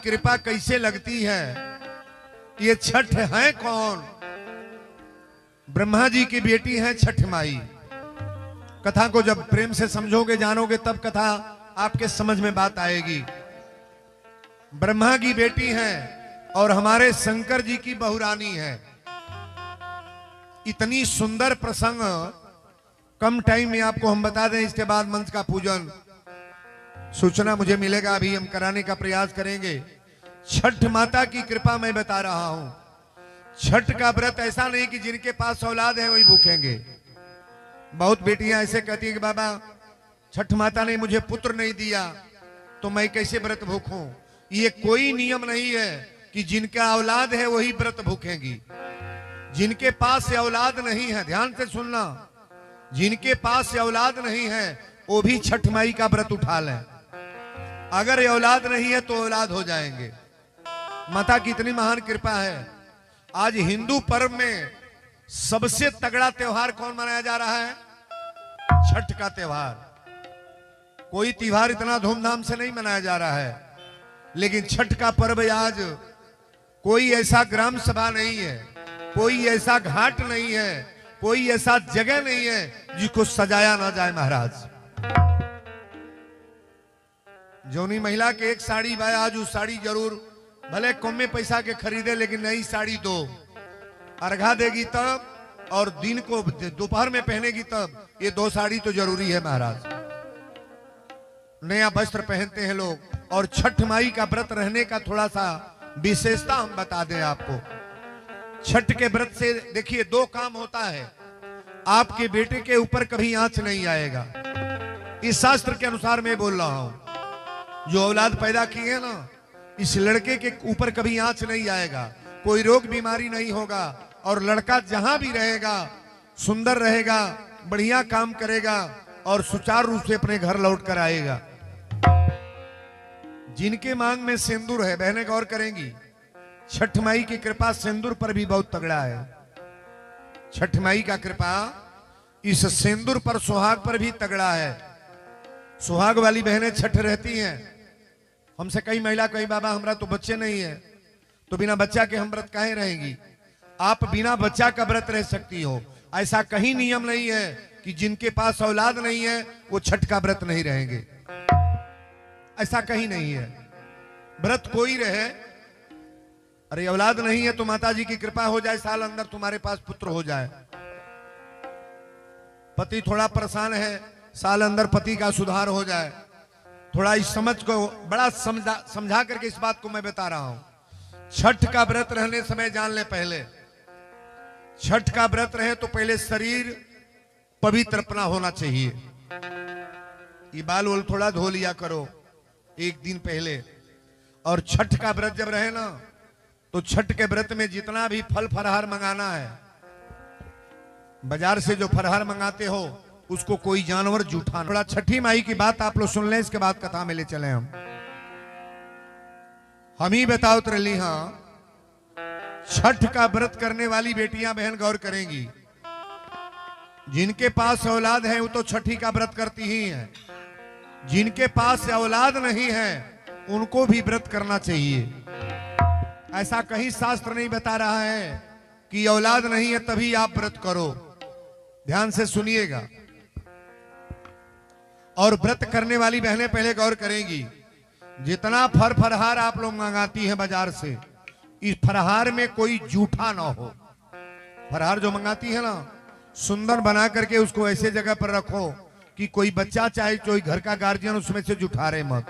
कृपा कैसे लगती है? ये छठ है कौन? ब्रह्मा जी की बेटी है छठ माई। कथा को जब प्रेम से समझोगे जानोगे तब कथा आपके समझ में बात आएगी। ब्रह्मा की बेटी है और हमारे शंकर जी की बहुरानी है। इतनी सुंदर प्रसंग कम टाइम में आपको हम बता दें, इसके बाद मंच का पूजन सूचना मुझे मिलेगा, अभी हम कराने का प्रयास करेंगे। छठ माता की कृपा मैं बता रहा हूं। छठ का व्रत ऐसा नहीं कि जिनके पास औलाद है वही भूखेंगे। बहुत बेटियां ऐसे कहती है कि बाबा छठ माता ने मुझे पुत्र नहीं दिया तो मैं कैसे व्रत भूखूं। ये कोई नियम नहीं है कि जिनका औलाद है वही व्रत भूखेंगी। जिनके पास औलाद नहीं है, ध्यान से सुनना, जिनके पास औलाद नहीं है वो भी छठ माई का व्रत उठा लें। अगर औलाद नहीं है तो औलाद हो जाएंगे। माता की इतनी महान कृपा है। आज हिंदू पर्व में सबसे तगड़ा त्योहार कौन मनाया जा रहा है? छठ का त्योहार। कोई त्योहार इतना धूमधाम से नहीं मनाया जा रहा है, लेकिन छठ का पर्व आज कोई ऐसा ग्राम सभा नहीं है, कोई ऐसा घाट नहीं है, कोई ऐसा जगह नहीं है जिसको सजाया ना जाए। महाराज जौनी महिला के एक साड़ी भाई आज उस साड़ी जरूर भले कम में पैसा के खरीदे, लेकिन नई साड़ी दो, अर्घा देगी तब और दिन को दोपहर में पहनेगी तब। ये दो साड़ी तो जरूरी है महाराज। नया वस्त्र पहनते हैं लोग। और छठ माई का व्रत रहने का थोड़ा सा विशेषता हम बता दें आपको। छठ के व्रत से देखिए दो काम होता है। आपके बेटे के ऊपर कभी आंच नहीं आएगा, इस शास्त्र के अनुसार मैं बोल रहा हूं। जो औलाद पैदा किए ना, इस लड़के के ऊपर कभी आंच नहीं आएगा, कोई रोग बीमारी नहीं होगा और लड़का जहां भी रहेगा सुंदर रहेगा, बढ़िया काम करेगा और सुचारू रूप से अपने घर लौट कर आएगा। जिनके मांग में सिंदूर है, बहनें गौर करेंगी, छठ माई की कृपा सिंदूर पर भी बहुत तगड़ा है। छठ माई का कृपा इस सिंदूर पर, सुहाग पर भी तगड़ा है। सुहाग वाली बहनें छठ रहती हैं। हमसे कई महिला कही बाबा हमरा तो बच्चे नहीं है, तो बिना बच्चा के हम व्रत काहे रहेंगी? आप बिना बच्चा का व्रत रह सकती हो। ऐसा कहीं नियम नहीं है कि जिनके पास औलाद नहीं है वो छठ का व्रत नहीं रहेंगे, ऐसा कहीं नहीं है। व्रत कोई रहे, अरे औलाद नहीं है तो माता जी की कृपा हो जाए, साल अंदर तुम्हारे पास पुत्र हो जाए। पति थोड़ा परेशान है, साल अंदर पति का सुधार हो जाए। थोड़ा इस समझ को बड़ा समझा करके इस बात को मैं बता रहा हूं। छठ का व्रत रहने समय जान ले, पहले छठ का व्रत रहे तो पहले शरीर पवित्र अपना होना चाहिए। ये बाल वोल थोड़ा धो लिया करो एक दिन पहले। और छठ का व्रत जब रहे ना, तो छठ के व्रत में जितना भी फल फलहार मंगाना है, बाजार से जो फलहार मंगाते हो उसको कोई जानवर जूठा। थोड़ा छठी माई की बात आप लोग सुन लें, इसके बाद कथा में ले चले। हम ही बताओ त्रली। हाँ, छठ का व्रत करने वाली बेटियां बहन गौर करेंगी, जिनके पास औलाद है वो तो छठी का व्रत करती ही है। जिनके पास औलाद नहीं है उनको भी व्रत करना चाहिए। ऐसा कहीं शास्त्र नहीं बता रहा है कि औलाद नहीं है तभी आप व्रत करो। ध्यान से सुनिएगा। और व्रत करने वाली बहनें पहले गौर करेंगी, जितना फल फलहार आप लोग मंगाती हैं बाजार से, इस फलहार में कोई जूठा ना हो। फलहार जो मंगाती है ना, सुंदर बना करके उसको ऐसे जगह पर रखो कि कोई बच्चा चाहे कोई घर का गार्जियन उसमें से जुठारे मत,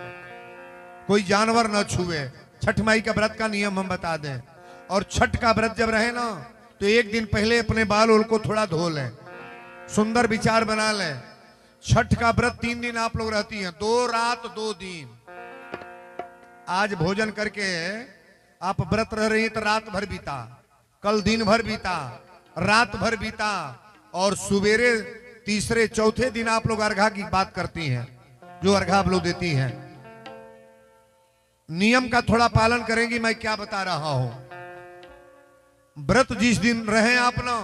कोई जानवर न छुए। छठ माई का व्रत का नियम हम बता दें। और छठ का व्रत जब रहे ना, तो एक दिन पहले अपने बाल ओल को थोड़ा धो लें, सुंदर विचार बना लें। छठ का व्रत 3 दिन आप लोग रहती हैं, 2 रात 2 दिन। आज भोजन करके आप व्रत रह रही हैं तो रात भर बीता, कल दिन भर बीता, रात भर बीता, और सुबेरे तीसरे चौथे दिन आप लोग अर्घा की बात करती हैं, जो अर्घा आप लोग देती हैं। नियम का थोड़ा पालन करेंगी। मैं क्या बता रहा हूं, व्रत जिस दिन रहे आप ना,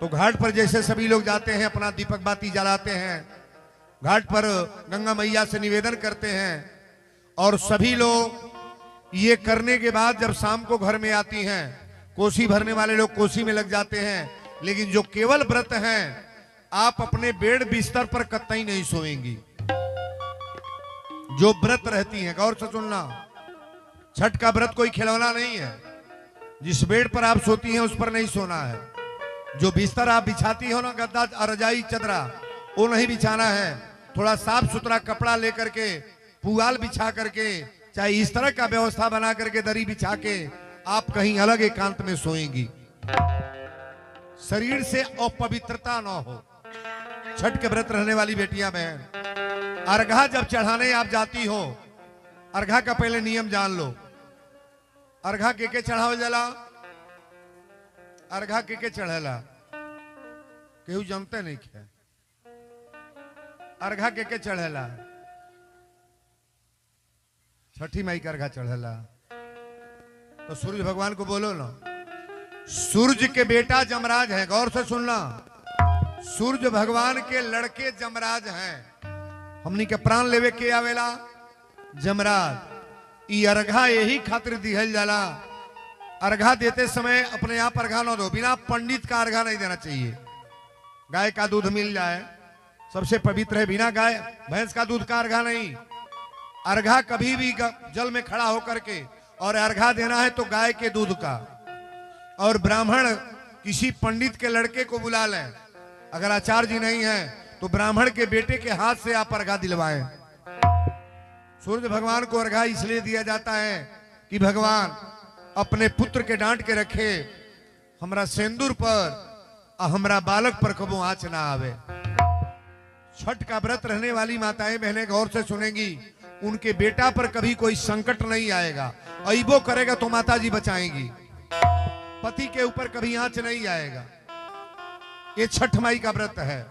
तो घाट पर जैसे सभी लोग जाते हैं, अपना दीपक बाती जलाते हैं, घाट पर गंगा मैया से निवेदन करते हैं, और सभी लोग ये करने के बाद जब शाम को घर में आती हैं, कोसी भरने वाले लोग कोसी में लग जाते हैं, लेकिन जो केवल व्रत हैं, आप अपने बेड बिस्तर पर कतई नहीं सोएंगी। जो व्रत रहती हैं, गौर से सुनना, छठ का व्रत कोई खिलौना नहीं है। जिस बेड पर आप सोती हैं उस पर नहीं सोना है। जो बिस्तर आप बिछाती हो ना, गद्दा रजाई चदरा, वो नहीं बिछाना है। थोड़ा साफ सुथरा कपड़ा लेकर के, पुआल बिछा करके, चाहे इस तरह का व्यवस्था बना करके दरी बिछा के आप कहीं अलग एकांत में सोएंगी। शरीर से अपवित्रता न हो। छठ के व्रत रहने वाली बेटियां बहन, अर्घा जब चढ़ाने आप जाती हो, अर्घा का पहले नियम जान लो। अर्घा के चढ़ावल जाला, अर्घा के चढ़ेला, केहू जानते नहीं क्या अर्घा के चढ़ेला। छठी माई का अर्घा चढ़ेला तो सूर्य भगवान को बोलो ना। सूर्य के बेटा जमराज है, गौर से सुनना, सूर्य भगवान के लड़के जमराज हैं। हमनी के प्राण लेवे के आवेला जमराज। ई अर्घा यही खातिर दिहल जाला। अर्घा देते समय अपने आप अर्घा न दो, बिना पंडित का अर्घा नहीं देना चाहिए। गाय का दूध मिल जाए सबसे पवित्र है, बिना गाय भैंस का दूध का अर्घा नहीं। अर्घा कभी भी जल में खड़ा होकर के, और अर्घा देना है तो गाय के दूध का। और ब्राह्मण किसी पंडित के लड़के को बुला लें, अगर आचार्य जी नहीं है तो ब्राह्मण के बेटे के हाथ से आप अर्घा दिलवाएं। सूर्य भगवान को अर्घा इसलिए दिया जाता है कि भगवान अपने पुत्र के डांट के रखे, हमरा सेंदूर पर हमरा बालक पर कबो आंच ना आवे। छठ का व्रत रहने वाली माताएं बहनें गौर से सुनेंगी, उनके बेटा पर कभी कोई संकट नहीं आएगा। अइबो करेगा तो माता जी बचाएंगी, पति के ऊपर कभी आंच नहीं आएगा। ये छठ माई का व्रत है।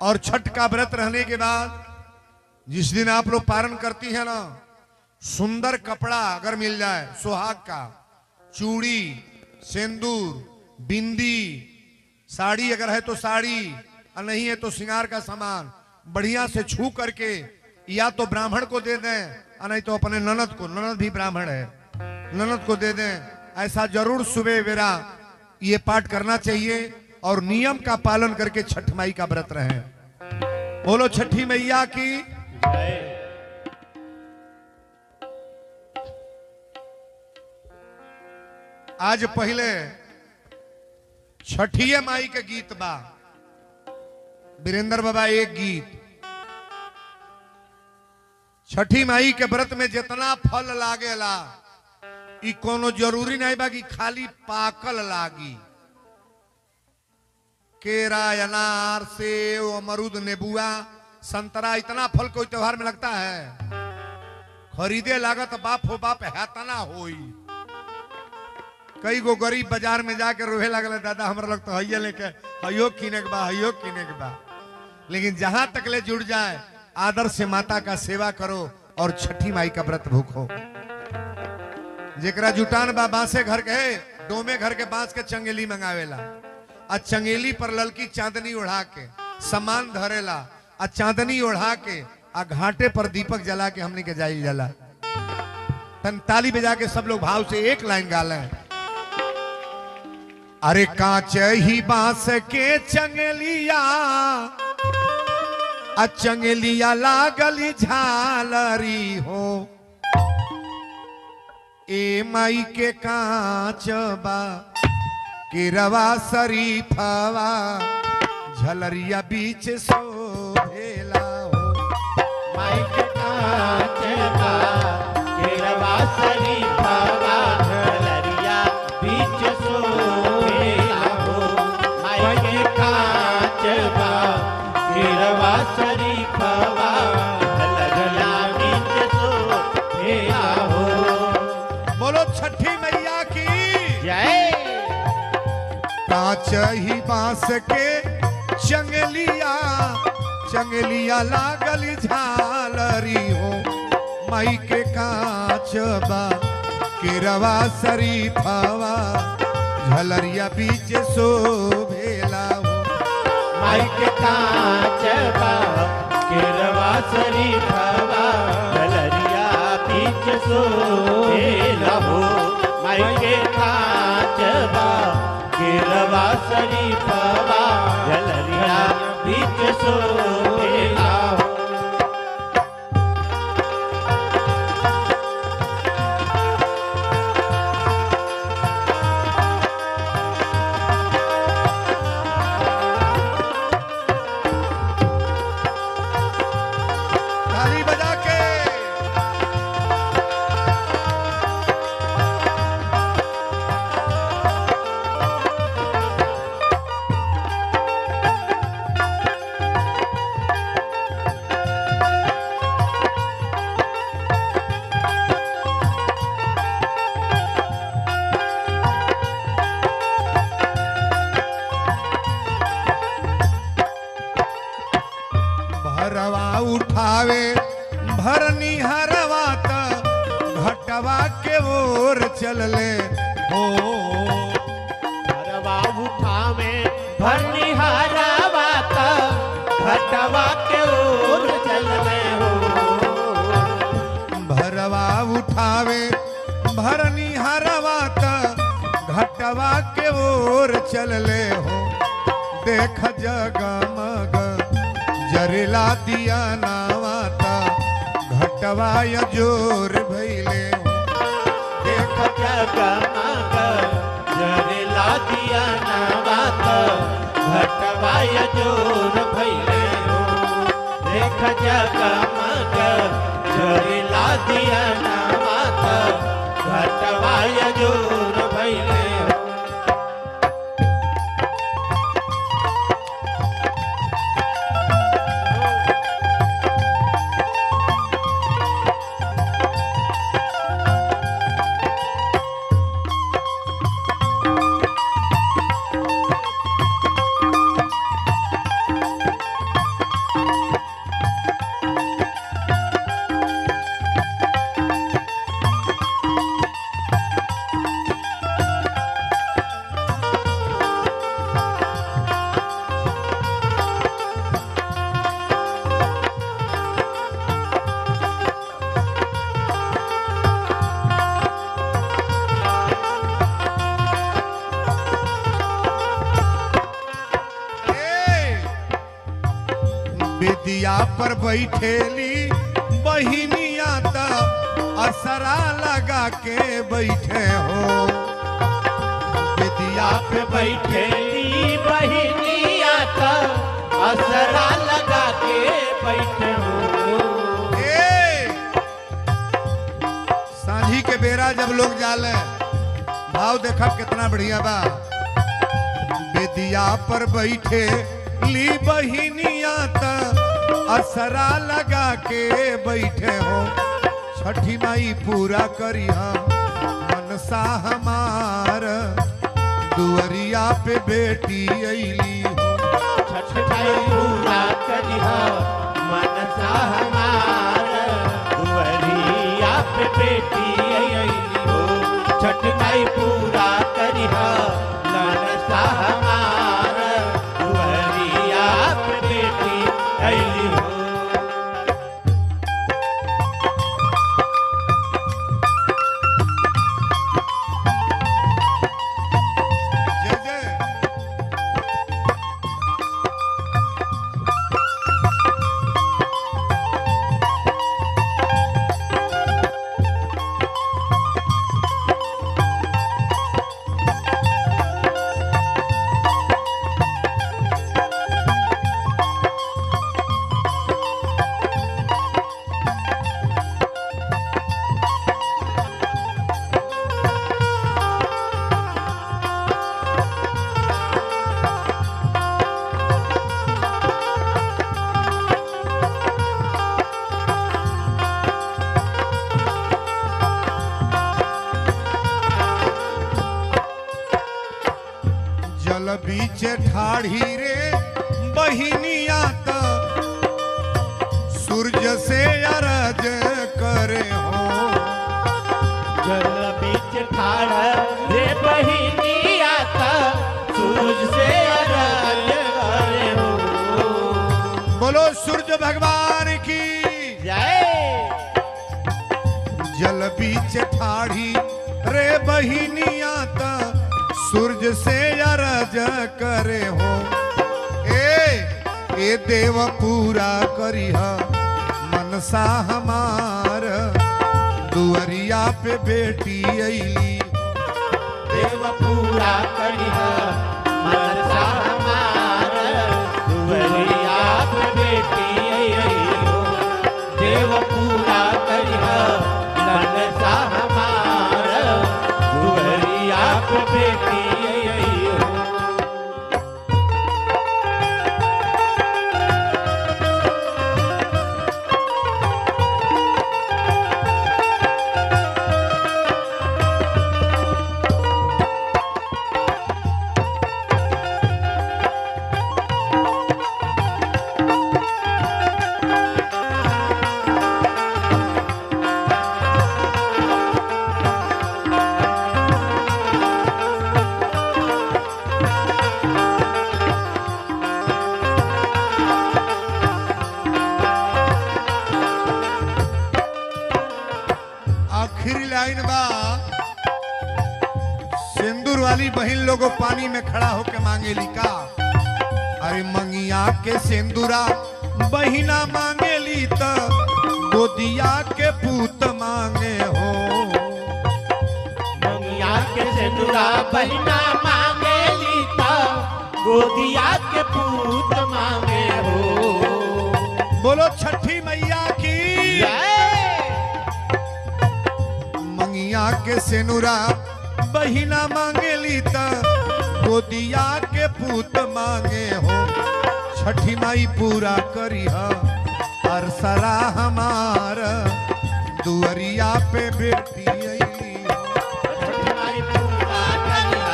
और छठ का व्रत रहने के बाद जिस दिन आप लोग पारण करती है ना, सुंदर कपड़ा अगर मिल जाए, सुहाग का, चूड़ी, सिंदूर, बिंदी, साड़ी अगर है तो साड़ी, और नहीं है तो श्रृंगार का सामान बढ़िया से छू करके या तो ब्राह्मण को दे दें, और नहीं तो अपने ननद को, ननद भी ब्राह्मण है, ननद को दे दें। ऐसा जरूर सुबह वेरा ये पाठ करना चाहिए और नियम का पालन करके छठ माई का व्रत रहे। बोलो छठी मैया की जय। आज पहले छठिये माई के गीत बा, वीरेंद्र बाबा एक गीत। छठी माई के व्रत में जितना फल लागेला, ई कोनो जरूरी नहीं बा कि खाली पाकल लागी। केरा, अनार, सेव, अमरूद, नेबुआ, संतरा, इतना फल कोई त्योहार में लगता है? खरीदे लागत बाप हो बाप हैतना होई। कई गो गरीब बाजार में जाकर रोहे लगल, दादा हमरा लग तो हइये लेके हइयो किने के बा, हइयो किने के बा। लेकिन जहां तक ले जुड़ जाए, आदर से माता का सेवा करो और छठी माई का व्रत भूखो। जेकरा जुटान बा बांसे घर के, डोमे घर के बांस के चंगेली मंगावेला, आ चंगेली पर ललकी चांदनी ओढ़ा के सामान धरेला, आ चांदनी ओढ़ा के आ घाटे पर दीपक जला के हमने के जाई जला। तन ताली बजा के सब लोग भाव से एक लाइन गा लें। अरे कांच ही बांस के चंगेलिया, आ चंगेलिया लागली झालरी हो, ए माई के कांच बा केरवा शरीफवा, झलरिया बीच शोभेला हो। माई के कांच बा केरवा शरीफवा, झलरिया बीच शोभेला हो। माई के कांच बा केरवा शरीफवा, झलरिया बीच शोभेला हो। बोलो छठी मैया की जय। कांच ही बांस के चंगेलिया, चंगेलिया लागली झालरी हो, माई के कांच बा केरवा शरीफवा, झलरिया बीच शोभेला हो। माई के कांच बा केरवा शरीफवा, झलरिया बीच सोहेला हो माई के कांचबा केरवा शरीफवा झलरिया बीच सोहेला हो। ताली बजा के भरवा उठावे भरनी हरवा त घटवा के ओर चलले हो। हरवा उठावे भरनी हरवा त घटवा के ओर चलले हो। भरवा उठावे भरनी हरवा त घटवा के ओर चलले हो। देख जगमग जरेला दिया नावाता घटवा जोर भैले हो। देख जगमग जरेला दिया नावात घटवा जोर भैले हो। देख जगमग जरेला दिया नावात घटवा जोर भैले हो। बेदिया पर बैठेली बहिनिया त असरा लगा के बैठे हो। बेदिया पे बैठेली बहिनिया त असरा लगा के बैठे हो। सांझी के बेरा जब लोग जाले भाव देखा कितना बढ़िया बा। बेदिया पर बैठे ली बहिनिया त असरा लगा के बैठे हो। छठी माई पूरा करिहा मनसा हमार दुअरिया पे बेटी अइली हो। छठ माई पूरा करिहा मनसा हमार दुअरिया पे बेटी अइली हो। छठ माई पूरा करिहा मनसा हमार दुअरिया पे बेटी अइली हो। जय जय। जल बीच ठाढ़ी रे बहिनिया त सूर्य से अरज करे हो। जल बीच ठाड़ रे बहिनिया त सूरज से अरज करे हो। बोलो सूर्य भगवान की जय। जल बीच ठाढ़ी रे बहिनिया ता सूरज से अरज करे हो। ए देव पूरा करिह मनसा हमार, दुअरिया पे बेटी अइली। देव पूरा करिह मनसा हमार, दुअरिया पे बेटी अइलो। देव पूरा करिह मनसा हमार, दुअरिया पे बेटी अइलो। आखिरी लाइन बा, सिंदूर वाली बहन लोगों पानी में खड़ा होके मांगेली का, अरे मंगिया के सिंदूरा बहिना मांगेली त गोदिया के पूत मांगे हो। मंगिया के सिंदूरा बहिना मांगेली त गोदिया के पूत मांगे हो। बोलो छठी मैया की। जय। मंगिया के सिनुरा बहिना मांगेली त गोदिया के पूत मांगे हो। छठी माई पूरा करिह अरसरा हमार, दुअरिया पे बेटी अइली हो। छठी माई पूरा करिह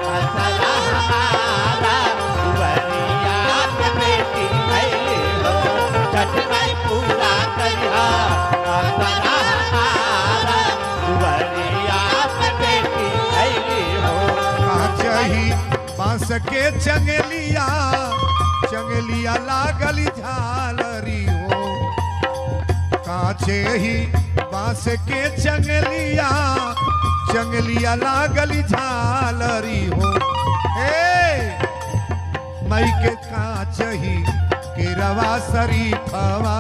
अरसरा हमारा, दुअरिया पे बेटी अइली हो। छठी माई पूरा करिह अरसरा हमारा, दुअरिया पे बेटी अइली हो। काचही बांस के चंगेलिया, चंगेलिया लागली झालरी हो। काचे ही बांस के चंगेलिया, चंगेलिया लागली झालरी हो। मई के काच ही केरवा शरीफवा,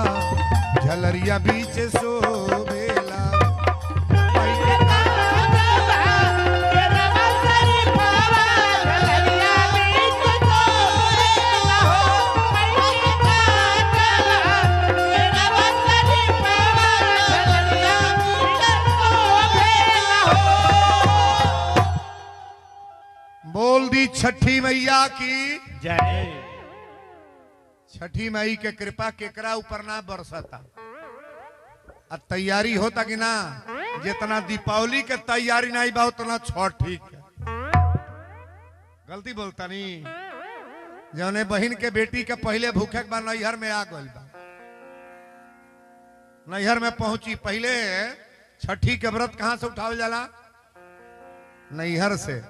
झलरिया बीच शोभेला। मई के बोल दी छठी मैया की जय। छठी माई के कृपा केकरा ऊपर ना बरसता। अब तैयारी होता कि ना, जितना दीपावली के तैयारी नहीं बा उतना छठ ठीक है। गलती बोलता नहीं, जौने बहन के बेटी के पहले भूखे के बाद नैहर में आ गई बा, नैहर में पहुंची। पहले छठी के व्रत कहां से उठावल जाला? नैहर से।